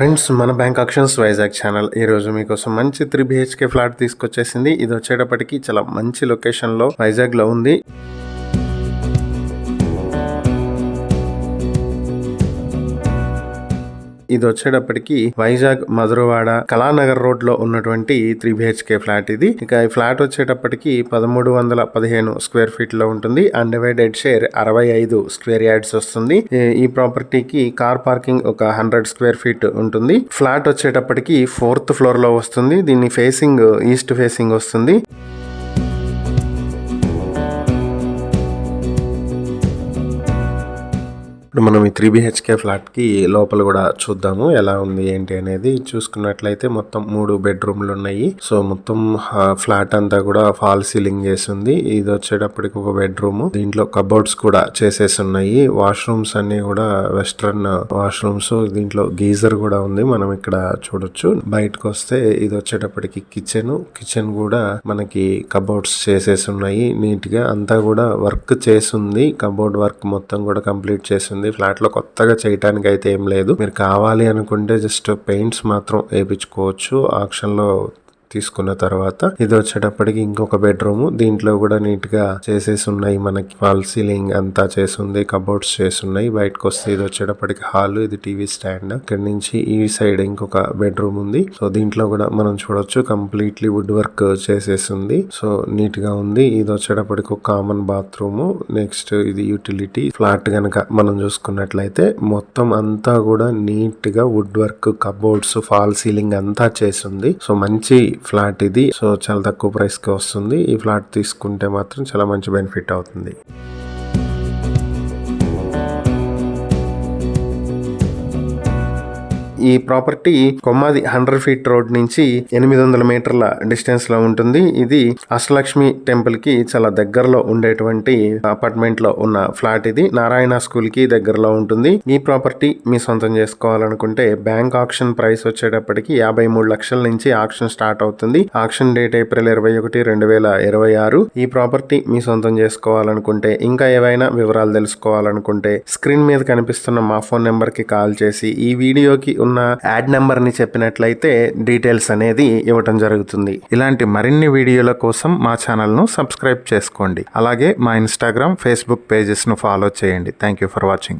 Friends, మన bank actions Vizag channel ఈరోజు మీకోసం మంచి 3 BHK ఫ్లాట్ తీసుకొచ్చేసింది. ఇది వచ్చేటప్పటికి చాలా మంచి లొకేషన్లో వైజాగ్లో ఉంది. ఇది వచ్చేటప్పటికి వైజాగ్ మధురవాడ కళానగర్ రోడ్ లో ఉన్నటువంటి 3 BHK ఫ్లాట్ ఇది. ఇక ఈ ఫ్లాట్ వచ్చేటప్పటికి 1315 స్క్వేర్ ఫీట్ లో ఉంటుంది. అన్డివైడెడ్ షేర్ 65 స్క్వేర్ యార్డ్స్ వస్తుంది. ఈ ప్రాపర్టీకి కార్ పార్కింగ్ ఒక 100 స్క్వేర్ ఫీట్ ఉంటుంది. ఫ్లాట్ వచ్చేటప్పటికి 4th ఫ్లోర్ లో వస్తుంది. దీని ఫేసింగ్ ఈస్ట్ ఫేసింగ్ వస్తుంది. ఇప్పుడు మనం ఈ 3 BHK ఫ్లాట్ కి లోపల కూడా చూద్దాము ఎలా ఉంది ఏంటి అనేది. చూసుకున్నట్లయితే మొత్తం 3 బెడ్రూమ్లు ఉన్నాయి. సో మొత్తం ఫ్లాట్ అంతా కూడా ఫాల్ సీలింగ్ చేసి ఉంది. ఇది వచ్చేటప్పటికి ఒక బెడ్రూమ్. దీంట్లో కబోర్డ్స్ కూడా చేసేసి ఉన్నాయి. వాష్రూమ్స్ అన్ని కూడా వెస్ట్రన్ వాష్రూమ్స్. దీంట్లో గీజర్ కూడా ఉంది, మనం ఇక్కడ చూడొచ్చు. బయటకు వస్తే ఇది వచ్చేటప్పటికి కిచెన్ కూడా మనకి కబోర్డ్స్ చేసేసి ఉన్నాయి. నీట్ గా అంతా కూడా వర్క్ చేసింది. కబోర్డ్ వర్క్ మొత్తం కూడా కంప్లీట్ చేసింది. ఫ్లాట్ లో కొత్తగా చేయడానికి అయితే ఏం లేదు. మీరు కావాలి అనుకుంటే జస్ట్ పెయింట్స్ మాత్రం వేయించుకోవచ్చు ఆక్షన్ లో తీసుకున్న తర్వాత. ఇది వచ్చేటప్పటికి ఇంకొక బెడ్రూమ్. దీంట్లో కూడా నీట్ గా చేసేసి ఉన్నాయి. మనకి ఫాల్ సీలింగ్ అంతా చేసింది, కబోర్డ్స్ చేస్తున్నాయి. బయటకు వస్తే ఇది వచ్చేటప్పటికి హాల్, ఇది టీవీ స్టాండ్. ఇక్కడ నుంచి ఈ సైడ్ ఇంకొక బెడ్రూమ్ ఉంది. సో దీంట్లో కూడా మనం చూడొచ్చు కంప్లీట్లీ వుడ్ వర్క్ చేసేసింది. సో నీట్ గా ఉంది. ఇది వచ్చేటప్పటికి ఒక కామన్ బాత్రూమ్. నెక్స్ట్ ఇది యూటిలిటీ. ఫ్లాట్ గనక మనం చూసుకున్నట్లయితే మొత్తం అంతా కూడా నీట్ గా wood work, cupboards, fall ceiling అంతా చేసింది. సో మంచి ఫ్లాట్ ఇది. సో చాలా తక్కువ ప్రైస్ కి వస్తుంది. ఈ ఫ్లాట్ తీసుకుంటే మాత్రం చాలా మంచి బెనిఫిట్ అవుతుంది. ఈ ప్రాపర్టీ కొమ్మాది 100 ఫీట్ రోడ్ నుంచి 800 మీటర్ల డిస్టెన్స్ లో ఉంటుంది. ఇది అష్టలక్ష్మి టెంపుల్ కి చాలా దగ్గరలో ఉండేటువంటి అపార్ట్మెంట్ లో ఉన్న ఫ్లాట్ ఇది. నారాయణ స్కూల్ కి దగ్గరలో ఉంటుంది. ఈ ప్రాపర్టీ మీ సొంతం చేసుకోవాలనుకుంటే బ్యాంక్ ఆక్షన్ ప్రైస్ వచ్చేటప్పటికి 53 లక్షల నుంచి ఆక్షన్ స్టార్ట్ అవుతుంది. Auction date April 21, 2026. ఈ ప్రాపర్టీ మీ సొంతం చేసుకోవాలనుకుంటే, ఇంకా ఏవైనా వివరాలు తెలుసుకోవాలనుకుంటే స్క్రీన్ మీద కనిపిస్తున్న మా ఫోన్ నెంబర్ కి కాల్ చేసి ఈ వీడియోకి ఉన్న యాడ్ నెంబర్ ని చెప్పినట్లయితే డీటెయిల్స్ అనేది ఇవ్వటం జరుగుతుంది. ఇలాంటి మరిన్ని వీడియోల కోసం మా ఛానల్ ను సబ్స్క్రైబ్ చేసుకోండి. అలాగే మా ఇన్స్టాగ్రామ్, ఫేస్బుక్ పేజెస్ ను ఫాలో చేయండి. Thank you for watching.